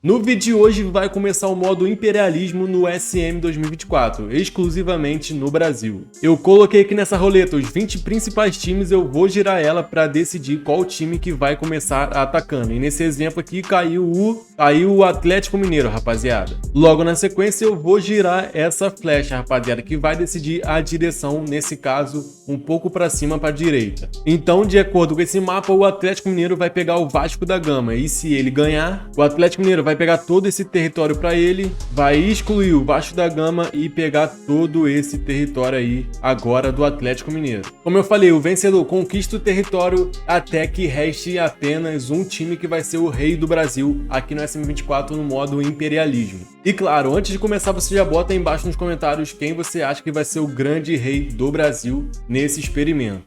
No vídeo de hoje vai começar o modo Imperialismo no SM 2024, exclusivamente no Brasil. Eu coloquei aqui nessa roleta os 20 principais times, eu vou girar ela para decidir qual time que vai começar atacando. E nesse exemplo aqui caiu o Atlético Mineiro, rapaziada. Logo na sequência eu vou girar essa flecha, rapaziada, que vai decidir a direção, nesse caso, um pouco para cima para a direita. Então, de acordo com esse mapa, o Atlético Mineiro vai pegar o Vasco da Gama. E se ele ganhar, o Atlético Mineiro vai pegar todo esse território para ele, vai excluir o Vasco da Gama e pegar todo esse território aí agora do Atlético Mineiro. Como eu falei, o vencedor conquista o território até que reste apenas um time que vai ser o rei do Brasil aqui no SM24 no modo Imperialismo. E claro, antes de começar, você já bota aí embaixo nos comentários quem você acha que vai ser o grande rei do Brasil nesse experimento.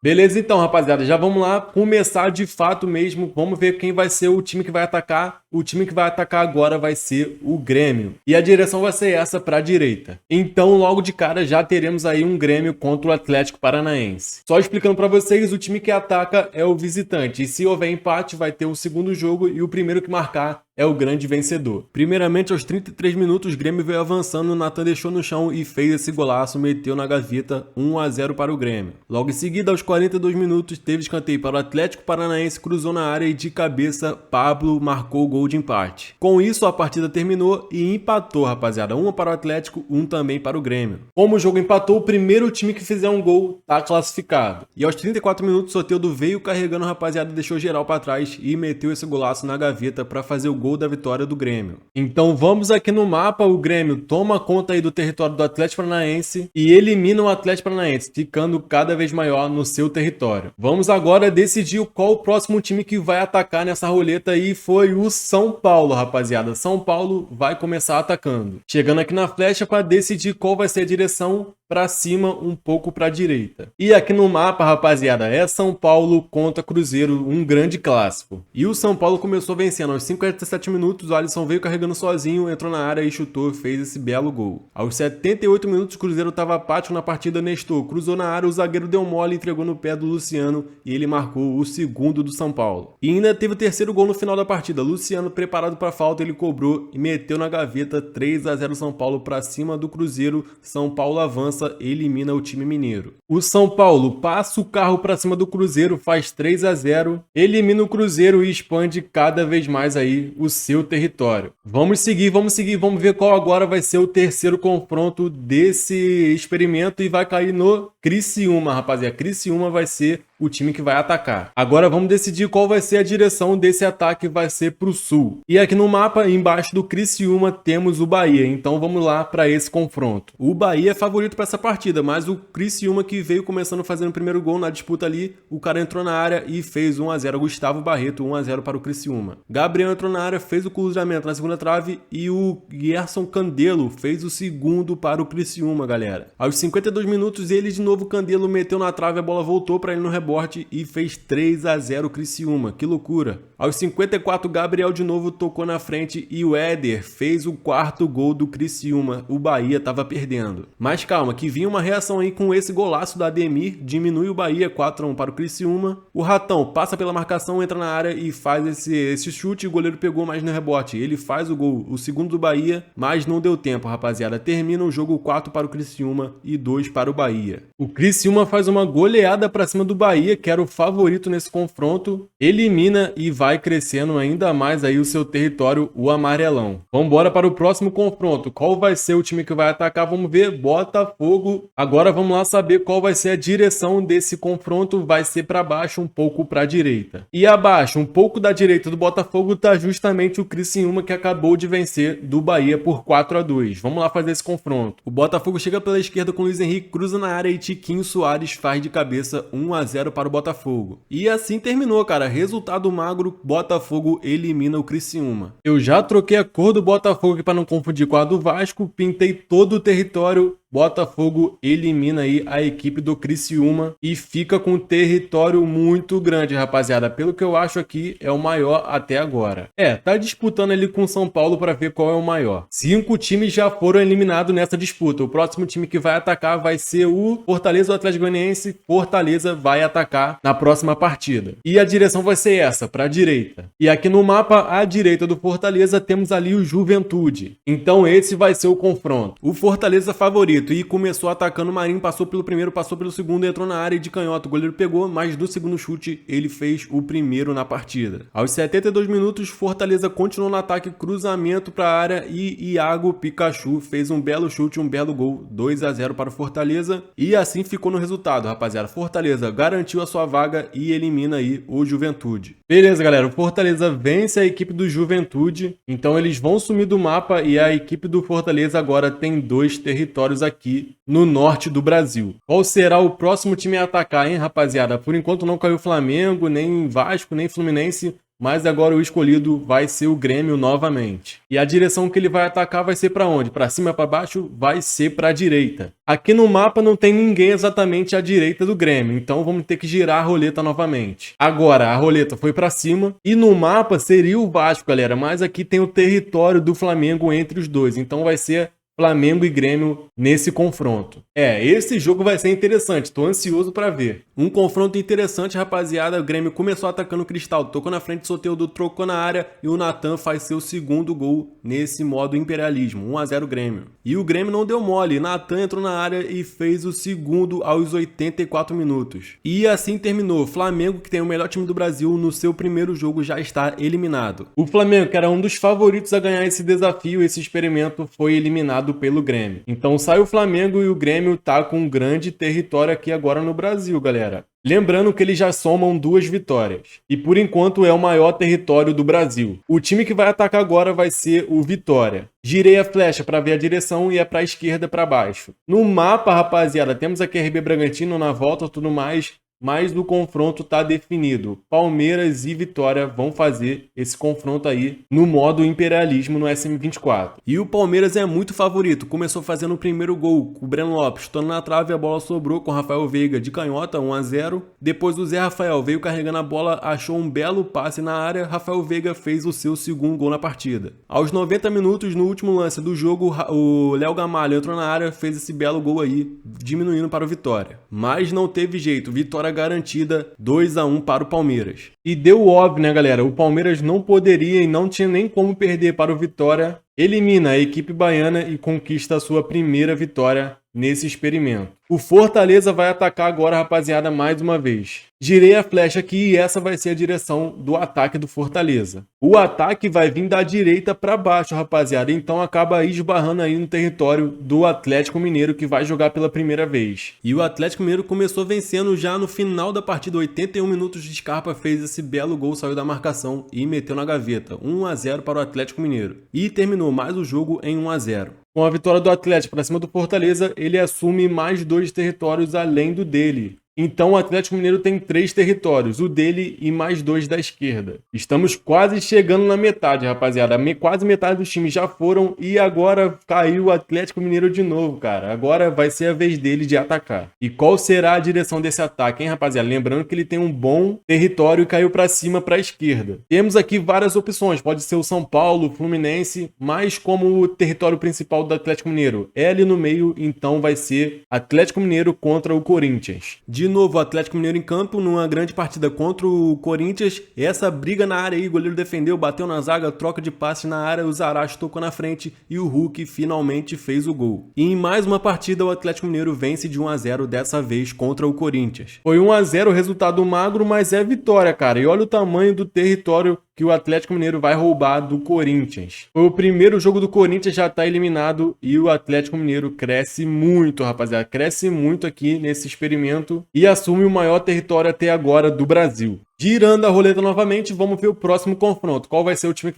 Beleza, então, rapaziada, já vamos lá começar de fato mesmo. Vamos ver quem vai ser o time que vai atacar. O time que vai atacar agora vai ser o Grêmio. E a direção vai ser essa para a direita. Então, logo de cara, já teremos aí um Grêmio contra o Atlético Paranaense. Só explicando para vocês, o time que ataca é o visitante. E se houver empate, vai ter o segundo jogo e o primeiro que marcar é o grande vencedor. Primeiramente, aos 33 minutos, o Grêmio veio avançando, o Nathan deixou no chão e fez esse golaço, meteu na gaveta, 1-0 para o Grêmio. Logo em seguida, aos 42 minutos, teve escanteio para o Atlético Paranaense, cruzou na área e de cabeça, Pablo marcou o gol de empate. Com isso, a partida terminou e empatou, rapaziada. Um para o Atlético, um também para o Grêmio. Como o jogo empatou, o primeiro time que fizer um gol tá classificado. E aos 34 minutos, o Soteldo veio carregando, rapaziada, deixou geral para trás e meteu esse golaço na gaveta para fazer o gol da vitória do Grêmio. Então vamos aqui no mapa, o Grêmio toma conta aí do território do Atlético Paranaense e elimina o Atlético Paranaense, ficando cada vez maior no seu território. Vamos agora decidir qual o próximo time que vai atacar nessa roleta e foi o São Paulo, rapaziada. São Paulo vai começar atacando. Chegando aqui na flecha para decidir qual vai ser a direção, para cima, um pouco para a direita. E aqui no mapa, rapaziada, é São Paulo contra Cruzeiro, um grande clássico. E o São Paulo começou vencendo aos 57 minutos, o Alisson veio carregando sozinho, entrou na área e chutou, fez esse belo gol. Aos 78 minutos, o Cruzeiro estava apático na partida, Nestor cruzou na área, o zagueiro deu mole, entregou no pé do Luciano e ele marcou o segundo do São Paulo. E ainda teve o terceiro gol no final da partida, Luciano preparado para a falta, ele cobrou e meteu na gaveta, 3-0 São Paulo para cima do Cruzeiro. São Paulo avança, elimina o time mineiro. O São Paulo passa o carro para cima do Cruzeiro, faz 3-0, elimina o Cruzeiro e expande cada vez mais aí o seu território. Vamos seguir, vamos ver qual agora vai ser o terceiro confronto desse experimento e vai cair no Criciúma, rapaziada. Criciúma vai ser o time que vai atacar. Agora vamos decidir qual vai ser a direção desse ataque, vai ser para o sul. E aqui no mapa, embaixo do Criciúma, temos o Bahia. Então vamos lá para esse confronto. O Bahia é favorito para essa partida, mas o Criciúma que veio começando fazendo o primeiro gol na disputa ali, o cara entrou na área e fez 1-0. Gustavo Barreto, 1-0 para o Criciúma. Gabriel entrou na área, fez o cruzamento na segunda trave e o Gerson Candelo fez o segundo para o Criciúma, galera. Aos 52 minutos, ele de novo, Candelo meteu na trave, a bola voltou para ele no rebote e fez 3-0 Criciúma, que loucura. Aos 54, Gabriel de novo tocou na frente e o Éder fez o quarto gol do Criciúma. O Bahia estava perdendo. Mas calma, que vinha uma reação aí com esse golaço da Ademir, diminui o Bahia, 4-1 para o Criciúma. O Ratão passa pela marcação, entra na área e faz esse chute, o goleiro pegou mais no rebote. Ele faz o gol, o segundo do Bahia, mas não deu tempo, rapaziada. Termina o jogo 4 para o Criciúma e 2 para o Bahia. O Criciúma faz uma goleada para cima do Bahia, que era o favorito nesse confronto, elimina e vai crescendo ainda mais aí o seu território, o amarelão. Vamos embora para o próximo confronto. Qual vai ser o time que vai atacar? Vamos ver, Botafogo. Agora vamos lá saber qual vai ser a direção desse confronto. Vai ser para baixo, um pouco para a direita. E abaixo, um pouco da direita do Botafogo, tá justamente o Criciúma, que acabou de vencer do Bahia por 4-2. Vamos lá fazer esse confronto. O Botafogo chega pela esquerda com o Luiz Henrique, cruza na área e Tiquinho Soares faz de cabeça, 1-0 para o Botafogo. E assim terminou, cara. Resultado magro, Botafogo elimina o Criciúma. Eu já troquei a cor do Botafogo aqui para não confundir com a do Vasco, pintei todo o território Botafogo elimina aí a equipe do Criciúma e fica com um território muito grande, rapaziada. Pelo que eu acho aqui, é o maior até agora. Tá disputando ali com o São Paulo para ver qual é o maior. 5 times já foram eliminados nessa disputa. O próximo time que vai atacar vai ser o Fortaleza, o Atlético Goianiense. Fortaleza vai atacar na próxima partida. E a direção vai ser essa, para a direita. E aqui no mapa, à direita do Fortaleza, temos ali o Juventude. Então esse vai ser o confronto. O Fortaleza favorito e começou atacando o Marinho, passou pelo primeiro, passou pelo segundo, entrou na área de canhota, o goleiro pegou, mas do segundo chute ele fez o primeiro na partida. Aos 72 minutos, Fortaleza continuou no ataque, cruzamento para a área e Iago Pikachu fez um belo chute, um belo gol, 2-0 para o Fortaleza e assim ficou no resultado, rapaziada. Fortaleza garantiu a sua vaga e elimina aí o Juventude. Beleza, galera, o Fortaleza vence a equipe do Juventude, então eles vão sumir do mapa e a equipe do Fortaleza agora tem 2 territórios aqui no norte do Brasil. Qual será o próximo time a atacar, hein, rapaziada? Por enquanto não caiu Flamengo, nem Vasco, nem Fluminense, mas agora o escolhido vai ser o Grêmio novamente. E a direção que ele vai atacar vai ser para onde? Para cima, para baixo? Vai ser para a direita. Aqui no mapa não tem ninguém exatamente à direita do Grêmio, então vamos ter que girar a roleta novamente. Agora a roleta foi para cima e no mapa seria o Vasco, galera, mas aqui tem o território do Flamengo entre os dois, então vai ser Flamengo e Grêmio nesse confronto. Esse jogo vai ser interessante, tô ansioso para ver. Um confronto interessante, rapaziada. O Grêmio começou atacando o Cristal, tocou na frente, Soteldo trocou na área e o Natan faz seu segundo gol nesse modo imperialismo, 1-0 Grêmio. E o Grêmio não deu mole, Natan entrou na área e fez o segundo aos 84 minutos. E assim terminou. Flamengo, que tem o melhor time do Brasil, no seu primeiro jogo já está eliminado. O Flamengo, que era um dos favoritos a ganhar esse desafio, esse experimento, foi eliminado pelo Grêmio. Então sai o Flamengo e o Grêmio tá com um grande território aqui agora no Brasil, galera. Lembrando que eles já somam 2 vitórias. E por enquanto é o maior território do Brasil. O time que vai atacar agora vai ser o Vitória. Girei a flecha para ver a direção e é para a esquerda para baixo. No mapa, rapaziada, temos aqui RB Bragantino na volta e tudo mais. Mas o confronto está definido. Palmeiras e Vitória vão fazer esse confronto aí no modo imperialismo no SM24. E o Palmeiras é muito favorito. Começou fazendo o primeiro gol com o Breno Lopes, chutando na trave, a bola sobrou com o Rafael Veiga de canhota, 1-0. Depois o Zé Rafael veio carregando a bola, achou um belo passe na área, Rafael Veiga fez o seu segundo gol na partida. Aos 90 minutos, no último lance do jogo, o Léo Gamalho entrou na área, fez esse belo gol aí, diminuindo para o Vitória. Mas não teve jeito, Vitória garantida, 2-1 para o Palmeiras. E deu óbvio, né, galera? O Palmeiras não poderia e não tinha nem como perder para o Vitória. Elimina a equipe baiana e conquista a sua primeira vitória nesse experimento. O Fortaleza vai atacar agora, rapaziada, mais uma vez. Girei a flecha aqui e essa vai ser a direção do ataque do Fortaleza. O ataque vai vir da direita para baixo, rapaziada. Então acaba esbarrando aí no território do Atlético Mineiro, que vai jogar pela primeira vez. E o Atlético Mineiro começou vencendo já no final da partida. 81 minutos de Scarpa fez esse belo gol, saiu da marcação e meteu na gaveta. 1-0 para o Atlético Mineiro. E terminou mais o jogo em 1-0. Com a vitória do Atlético para cima do Fortaleza, ele assume mais 2 territórios além do dele. Então o Atlético Mineiro tem 3 territórios, o dele e mais 2 da esquerda. Estamos quase chegando na metade, rapaziada. Quase metade dos times já foram e agora caiu o Atlético Mineiro de novo, cara. Agora vai ser a vez dele de atacar. E qual será a direção desse ataque, hein, rapaziada? Lembrando que ele tem um bom território e caiu para cima, para a esquerda. Temos aqui várias opções, pode ser o São Paulo, o Fluminense, mas como o território principal do Atlético Mineiro é ali no meio, então vai ser Atlético Mineiro contra o Corinthians. De novo, o Atlético Mineiro em campo, numa grande partida contra o Corinthians. Essa briga na área aí, o goleiro defendeu, bateu na zaga, troca de passe na área, o Zaracho tocou na frente e o Hulk finalmente fez o gol. E em mais uma partida, o Atlético Mineiro vence de 1-0, dessa vez contra o Corinthians. Foi 1-0, resultado magro, mas é vitória, cara. E olha o tamanho do território que o Atlético Mineiro vai roubar do Corinthians. Foi o primeiro jogo do Corinthians, já tá eliminado e o Atlético Mineiro cresce muito, rapaziada. Cresce muito aqui nesse experimento e assume o maior território até agora do Brasil. Girando a roleta novamente, vamos ver o próximo confronto. Qual vai ser o time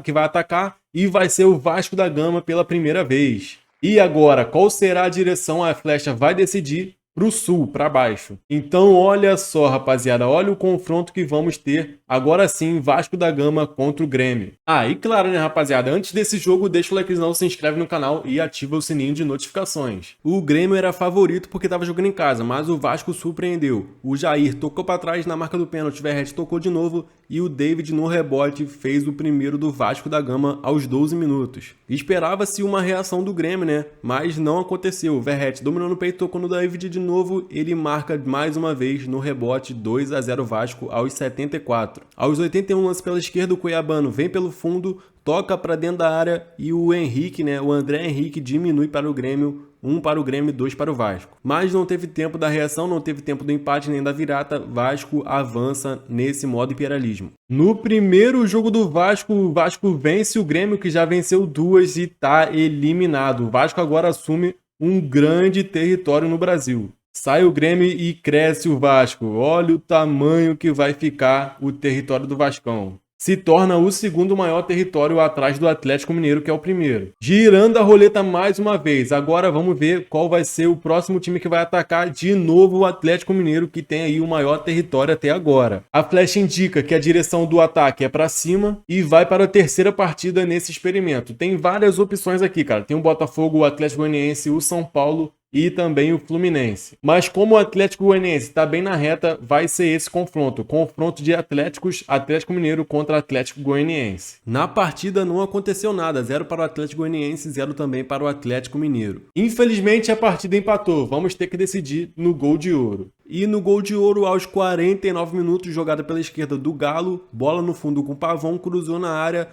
que vai atacar? E vai ser o Vasco da Gama pela primeira vez. E agora, qual será a direção? A flecha vai decidir. pro sul, para baixo. Então olha só, rapaziada, olha o confronto que vamos ter agora sim, Vasco da Gama contra o Grêmio. Ah, e claro, né, rapaziada, antes desse jogo, deixa o likezão, se inscreve no canal e ativa o sininho de notificações. O Grêmio era favorito porque estava jogando em casa, mas o Vasco surpreendeu. O Jair tocou para trás na marca do pênalti, o Verratti tocou de novo e o David no rebote fez o primeiro do Vasco da Gama aos 12 minutos. Esperava-se uma reação do Grêmio, né, mas não aconteceu. O Verratti dominou no peito, tocou no David de novo, ele marca mais uma vez no rebote 2-0 Vasco aos 74. Aos 81 lance pela esquerda, o Cuiabano vem pelo fundo, toca para dentro da área e o Henrique, né, o André Henrique diminui para o Grêmio, 1 para o Grêmio, 2 para o Vasco. Mas não teve tempo da reação, não teve tempo do empate nem da virada, Vasco avança nesse modo imperialismo. No primeiro jogo do Vasco, o Vasco vence o Grêmio, que já venceu 2 e está eliminado. O Vasco agora assume um grande território no Brasil. Sai o Grêmio e cresce o Vasco. Olha o tamanho que vai ficar o território do Vascão. Se torna o segundo maior território atrás do Atlético Mineiro, que é o primeiro. Girando a roleta mais uma vez. Agora vamos ver qual vai ser o próximo time que vai atacar de novo o Atlético Mineiro, que tem aí o maior território até agora. A flecha indica que a direção do ataque é para cima e vai para a terceira partida nesse experimento. Tem várias opções aqui, cara. Tem o Botafogo, o Atlético Goianiense, o São Paulo e também o Fluminense. Mas como o Atlético Goianiense está bem na reta, vai ser esse confronto. Confronto de Atléticos, Atlético Mineiro contra Atlético Goianiense. Na partida não aconteceu nada, 0 para o Atlético Goianiense, 0 também para o Atlético Mineiro. Infelizmente a partida empatou, vamos ter que decidir no gol de ouro. E no gol de ouro, aos 49 minutos, jogada pela esquerda do Galo, bola no fundo com o Pavão, cruzou na área,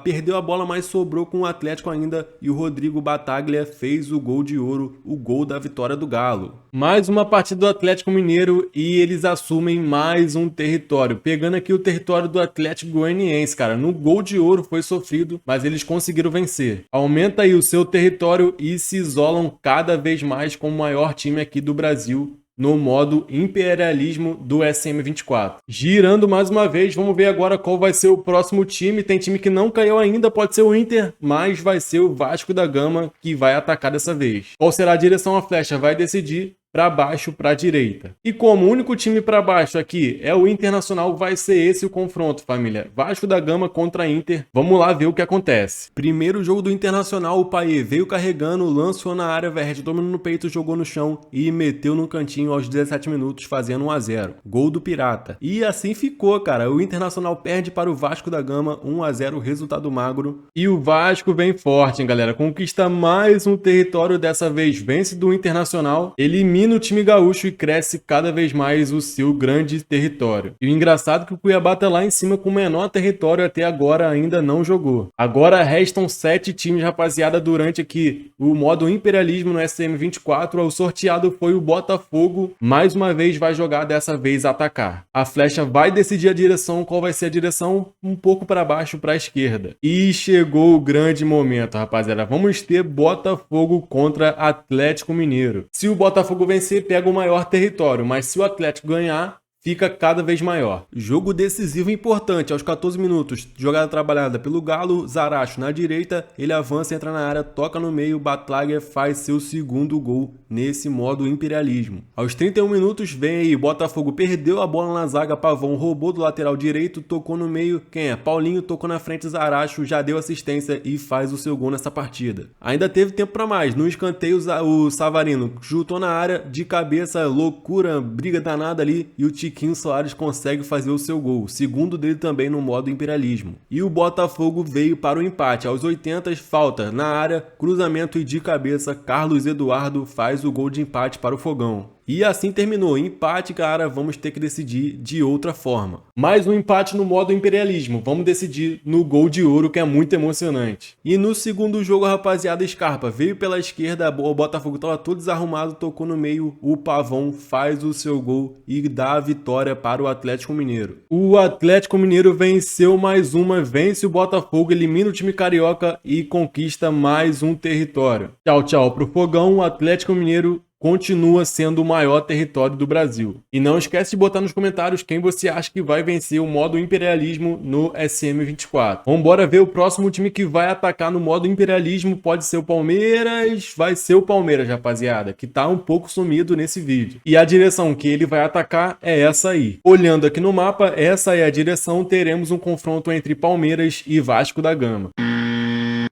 perdeu a bola, mas sobrou com o Atlético ainda, e o Rodrigo Bataglia fez o gol de ouro, o gol da vitória do Galo. Mais uma partida do Atlético Mineiro e eles assumem mais um território, pegando aqui o território do Atlético Goianiense, cara. No gol de ouro foi sofrido, mas eles conseguiram vencer. Aumenta aí o seu território e se isolam cada vez mais como o maior time aqui do Brasil, no modo imperialismo do SM24. Girando mais uma vez, vamos ver agora qual vai ser o próximo time. Tem time que não caiu ainda, pode ser o Inter, mas vai ser o Vasco da Gama que vai atacar dessa vez. Qual será a direção a flecha? Vai decidir para baixo, para direita. E como o único time para baixo aqui é o Internacional, vai ser esse o confronto, família. Vasco da Gama contra Inter. Vamos lá ver o que acontece. Primeiro jogo do Internacional, o Payet veio carregando, lançou na área, Verratti dominou no peito, jogou no chão e meteu no cantinho aos 17 minutos, fazendo 1-0. Gol do Pirata. E assim ficou, cara. O Internacional perde para o Vasco da Gama, 1-0, resultado magro. E o Vasco vem forte, hein, galera. Conquista mais um território, dessa vez vence do Internacional, elimina o time gaúcho e cresce cada vez mais o seu grande território. E o engraçado é que o Cuiabá tá lá em cima com o menor território, até agora ainda não jogou. Agora restam 7 times, rapaziada, durante aqui o modo imperialismo no SM24. O sorteado foi o Botafogo, mais uma vez vai jogar, dessa vez atacar. A flecha vai decidir a direção, qual vai ser a direção? Um pouco para baixo, para a esquerda. E chegou o grande momento, rapaziada. Vamos ter Botafogo contra Atlético Mineiro. Se o Botafogo vencer, pega o maior território, mas se o Atlético ganhar, fica cada vez maior. Jogo decisivo e importante, aos 14 minutos, jogada trabalhada pelo Galo, Zaracho na direita, ele avança, entra na área, toca no meio, Bataglia faz seu segundo gol nesse modo imperialismo. Aos 31 minutos, vem aí, Botafogo perdeu a bola na zaga, Pavão roubou do lateral direito, tocou no meio, quem é? Paulinho tocou na frente, Zaracho já deu assistência e faz o seu gol nessa partida. Ainda teve tempo para mais, no escanteio o Savarino chutou na área, de cabeça, loucura, briga danada ali, e o Tiquinho Soares consegue fazer o seu gol, segundo dele também no modo imperialismo. E o Botafogo veio para o empate, aos 80, falta na área, cruzamento e de cabeça, Carlos Eduardo faz o gol de empate para o Fogão. E assim terminou. Empate, cara, vamos ter que decidir de outra forma. Mais um empate no modo imperialismo. Vamos decidir no gol de ouro, que é muito emocionante. E no segundo jogo, rapaziada, Scarpa veio pela esquerda, o Botafogo estava todo desarrumado, tocou no meio, o Pavão faz o seu gol e dá a vitória para o Atlético Mineiro. O Atlético Mineiro venceu mais uma, vence o Botafogo, elimina o time carioca e conquista mais um território. Tchau, tchau pro Fogão. O Atlético Mineiro continua sendo o maior território do Brasil. E não esquece de botar nos comentários quem você acha que vai vencer o modo imperialismo no SM24. Vambora ver o próximo time que vai atacar no modo imperialismo. Pode ser o Palmeiras, vai ser o Palmeiras, rapaziada, que tá um pouco sumido nesse vídeo. E a direção que ele vai atacar é essa aí. Olhando aqui no mapa, essa é a direção. Teremos um confronto entre Palmeiras e Vasco da Gama.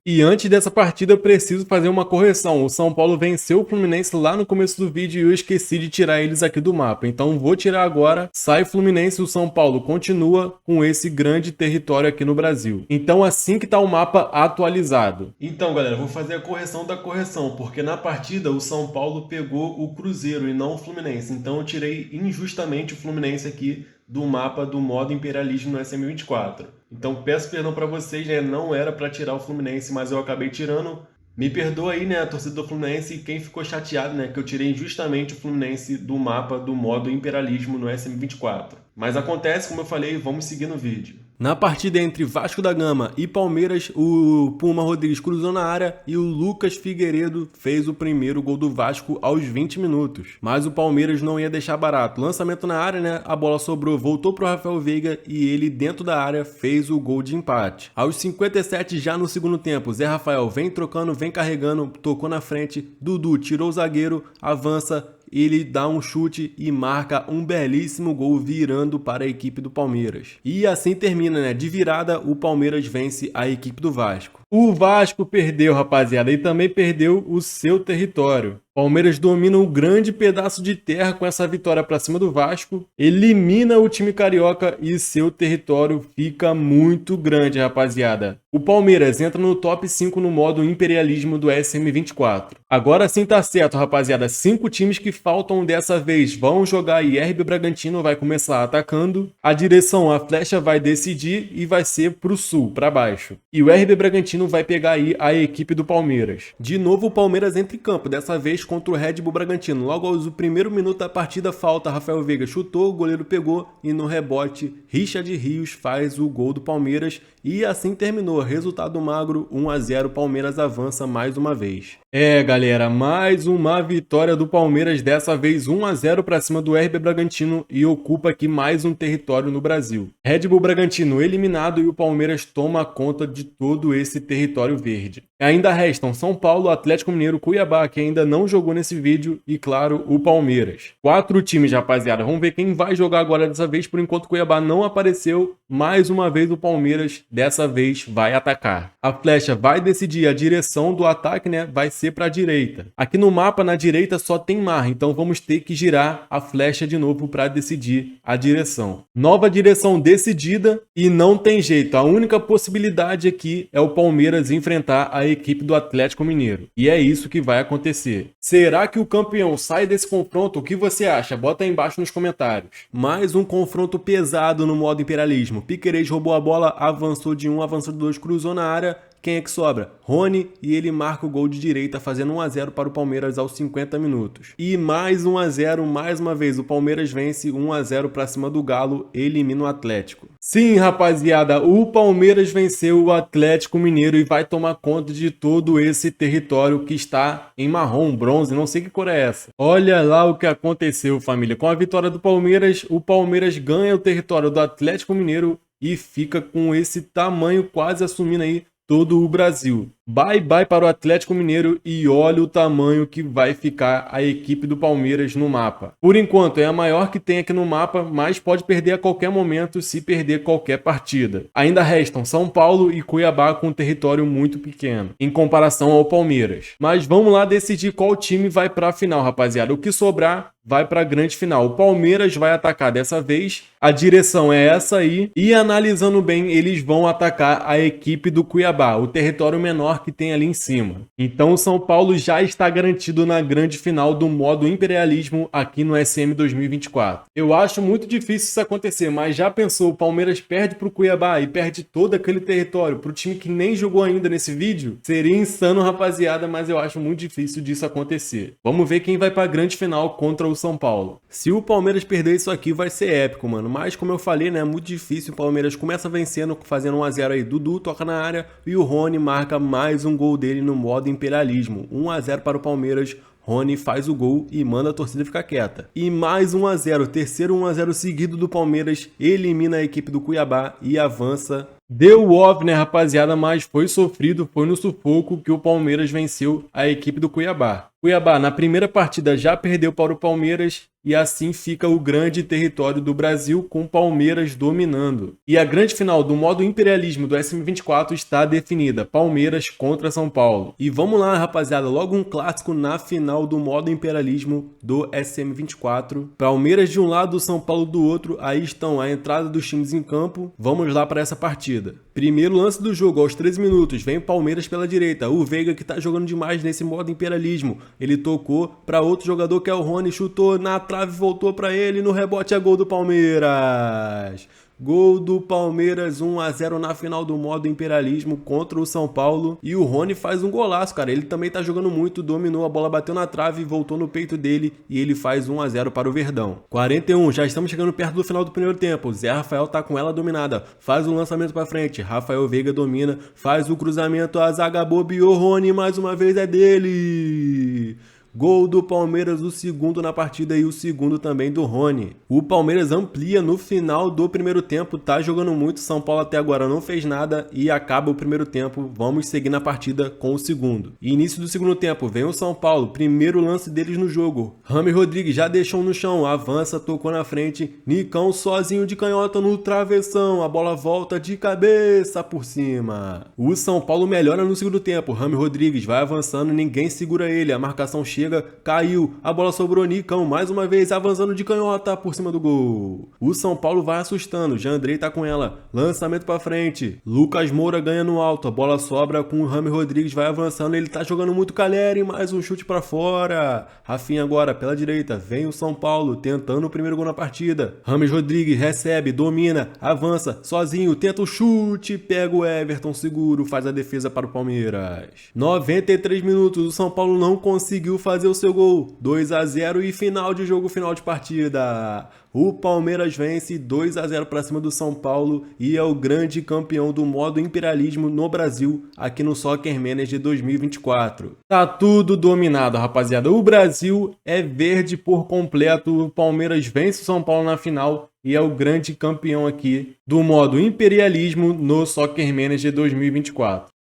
E antes dessa partida eu preciso fazer uma correção. O São Paulo venceu o Fluminense lá no começo do vídeo e eu esqueci de tirar eles aqui do mapa. Então vou tirar agora. Sai Fluminense e o São Paulo continua com esse grande território aqui no Brasil. Então assim que tá o mapa atualizado. Então galera, vou fazer a correção da correção, porque na partida o São Paulo pegou o Cruzeiro e não o Fluminense. Então eu tirei injustamente o Fluminense aqui do mapa do modo imperialismo no SM24. Então peço perdão para vocês, né? Não era para tirar o Fluminense, mas eu acabei tirando. Me perdoa aí, né, a torcida do Fluminense e quem ficou chateado, né, que eu tirei injustamente o Fluminense do mapa do modo imperialismo no SM24. Mas acontece, como eu falei, vamos seguir no vídeo. Na partida entre Vasco da Gama e Palmeiras, o Puma Rodrigues cruzou na área e o Lucas Figueiredo fez o primeiro gol do Vasco aos 20 minutos. Mas o Palmeiras não ia deixar barato. Lançamento na área, né? A bola sobrou, voltou pro Rafael Veiga e ele dentro da área fez o gol de empate. Aos 57 já no segundo tempo, Zé Rafael vem trocando, vem carregando, tocou na frente, Dudu tirou o zagueiro, avança, ele dá um chute e marca um belíssimo gol virando para a equipe do Palmeiras. E assim termina, né? De virada, o Palmeiras vence a equipe do Vasco. O Vasco perdeu, rapaziada, e também perdeu o seu território. Palmeiras domina um grande pedaço de terra com essa vitória para cima do Vasco, elimina o time carioca e seu território fica muito grande, rapaziada. O Palmeiras entra no top 5 no modo imperialismo do SM24. Agora sim tá certo, rapaziada. 5 times que faltam dessa vez vão jogar e RB Bragantino vai começar atacando. A direção, a flecha vai decidir e vai ser pro sul, para baixo. E o RB Bragantino vai pegar aí a equipe do Palmeiras. De novo o Palmeiras entra em campo, dessa vez contra o Red Bull Bragantino. Logo aos primeiro minuto da partida, falta, Rafael Veiga chutou, o goleiro pegou e no rebote, Richard Rios faz o gol do Palmeiras e assim terminou. Resultado magro, 1 a 0, Palmeiras avança mais uma vez. É, galera, mais uma vitória do Palmeiras, dessa vez 1 a 0 para cima do RB Bragantino e ocupa aqui mais um território no Brasil. Red Bull Bragantino eliminado e o Palmeiras toma conta de todo esse território verde. Ainda restam São Paulo, Atlético Mineiro, Cuiabá, que ainda não jogou nesse vídeo, e claro, o Palmeiras. 4 times, rapaziada. Vamos ver quem vai jogar agora dessa vez. Por enquanto o Cuiabá não apareceu. Mais uma vez o Palmeiras, dessa vez, vai atacar. A flecha vai decidir a direção do ataque, né? Vai ser para a direita. Aqui no mapa, na direita, só tem mar, então vamos ter que girar a flecha de novo para decidir a direção. Nova direção decidida e não tem jeito. A única possibilidade aqui é o Palmeiras enfrentar a equipe do Atlético Mineiro. E é isso que vai acontecer. Será que o campeão sai desse confronto? O que você acha? Bota aí embaixo nos comentários. Mais um confronto pesado no modo imperialismo. Piquerez roubou a bola, avançou de 1, avançou de 2, cruzou na área. Quem é que sobra? Rony, e ele marca o gol de direita, fazendo 1 a 0 para o Palmeiras aos 50 minutos. E mais 1 a 0, mais uma vez, o Palmeiras vence 1 a 0 para cima do Galo, elimina o Atlético. Sim, rapaziada, o Palmeiras venceu o Atlético Mineiro e vai tomar conta de todo esse território que está em marrom, bronze, não sei que cor é essa. Olha lá o que aconteceu, família. Com a vitória do Palmeiras, o Palmeiras ganha o território do Atlético Mineiro e fica com esse tamanho, quase assumindo aí todo o Brasil. Bye bye para o Atlético Mineiro e olha o tamanho que vai ficar a equipe do Palmeiras no mapa. Por enquanto é a maior que tem aqui no mapa, mas pode perder a qualquer momento se perder qualquer partida. Ainda restam São Paulo e Cuiabá com um território muito pequeno, em comparação ao Palmeiras. Mas vamos lá decidir qual time vai para a final, rapaziada. O que sobrar vai para a grande final. O Palmeiras vai atacar dessa vez, a direção é essa aí, e analisando bem, eles vão atacar a equipe do Cuiabá, o território menor que tem ali em cima. Então o São Paulo já está garantido na grande final do modo imperialismo aqui no SM 2024. Eu acho muito difícil isso acontecer, mas já pensou, o Palmeiras perde para o Cuiabá e perde todo aquele território para o time que nem jogou ainda nesse vídeo? Seria insano, rapaziada, mas eu acho muito difícil disso acontecer. Vamos ver quem vai para a grande final contra o São Paulo. Se o Palmeiras perder isso aqui vai ser épico, mano, mas como eu falei, né, é muito difícil. O Palmeiras começa vencendo, fazendo 1 a 0 aí, Dudu toca na área e o Rony marca mais um gol dele no modo imperialismo. 1 a 0 para o Palmeiras. Rony faz o gol e manda a torcida ficar quieta. E mais 1 a 0, terceiro 1 a 0 seguido do Palmeiras, elimina a equipe do Cuiabá e avança. Deu off, né, rapaziada, mas foi sofrido, foi no sufoco que o Palmeiras venceu a equipe do Cuiabá. Cuiabá, na primeira partida, já perdeu para o Palmeiras e assim fica o grande território do Brasil com o Palmeiras dominando. E a grande final do modo imperialismo do SM24 está definida, Palmeiras contra São Paulo. E vamos lá, rapaziada, logo um clássico na final do modo imperialismo do SM24. Palmeiras de um lado, São Paulo do outro, aí estão a entrada dos times em campo. Vamos lá para essa partida. Primeiro lance do jogo, aos 13 minutos, vem Palmeiras pela direita. O Veiga, que tá jogando demais nesse modo imperialismo, ele tocou para outro jogador que é o Rony, chutou na trave, voltou para ele, no rebote é gol do Palmeiras. Gol do Palmeiras, 1 a 0 na final do modo imperialismo contra o São Paulo. E o Rony faz um golaço, cara. Ele também tá jogando muito, dominou, a bola bateu na trave, voltou no peito dele e ele faz 1 a 0 para o Verdão. 41, já estamos chegando perto do final do primeiro tempo. Zé Rafael tá com ela dominada, faz o lançamento para frente. Rafael Veiga domina, faz o cruzamento, a zaga bobeou, Rony mais uma vez é dele. Gol do Palmeiras, o segundo na partida e o segundo também do Rony. O Palmeiras amplia no final do primeiro tempo, tá jogando muito, São Paulo até agora não fez nada e acaba o primeiro tempo. Vamos seguir na partida com o segundo. Início do segundo tempo, vem o São Paulo, primeiro lance deles no jogo. Rames Rodrigues já deixou no chão, avança, tocou na frente, Nicão sozinho de canhota no travessão, a bola volta de cabeça por cima. O São Paulo melhora no segundo tempo, Rames Rodrigues vai avançando, ninguém segura ele, a marcação chega, caiu, a bola sobrou, Nicão mais uma vez avançando de canhota por cima do gol. O São Paulo vai assustando, Jandrei tá com ela, lançamento pra frente, Lucas Moura ganha no alto, a bola sobra com o Rames Rodrigues, vai avançando, ele tá jogando muito, Calheri, mais um chute pra fora. Rafinha agora pela direita, vem o São Paulo tentando o primeiro gol na partida, Rames Rodrigues recebe, domina, avança, sozinho, tenta o chute, pega o Everton seguro, faz a defesa para o Palmeiras. 93 minutos, o São Paulo não conseguiu fazer o seu gol, 2 a 0 e final de jogo, final de partida. O Palmeiras vence 2 a 0 para cima do São Paulo e é o grande campeão do modo imperialismo no Brasil, aqui no Soccer Manager 2024. Tá tudo dominado, rapaziada. O Brasil é verde por completo. O Palmeiras vence o São Paulo na final e é o grande campeão aqui do modo imperialismo no Soccer Manager 2024.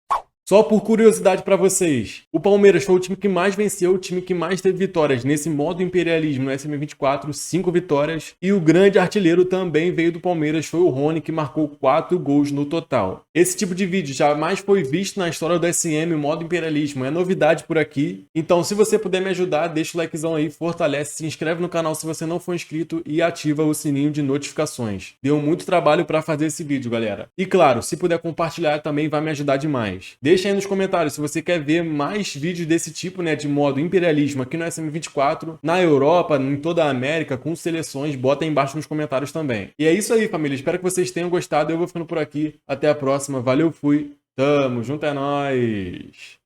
Só por curiosidade para vocês, o Palmeiras foi o time que mais venceu, o time que mais teve vitórias nesse modo imperialismo no SM24, 5 vitórias. E o grande artilheiro também veio do Palmeiras, foi o Rony, que marcou 4 gols no total. Esse tipo de vídeo jamais foi visto na história do SM, modo imperialismo, é novidade por aqui. Então se você puder me ajudar, deixa o likezão aí, fortalece, se inscreve no canal se você não for inscrito e ativa o sininho de notificações. Deu muito trabalho para fazer esse vídeo, galera. E claro, se puder compartilhar também vai me ajudar demais. Deixa aí nos comentários se você quer ver mais vídeos desse tipo, né, de modo imperialismo aqui no SM24, na Europa, em toda a América, com seleções, bota aí embaixo nos comentários também. E é isso aí, família, espero que vocês tenham gostado, eu vou ficando por aqui, até a próxima, valeu, fui, tamo junto, é nóis!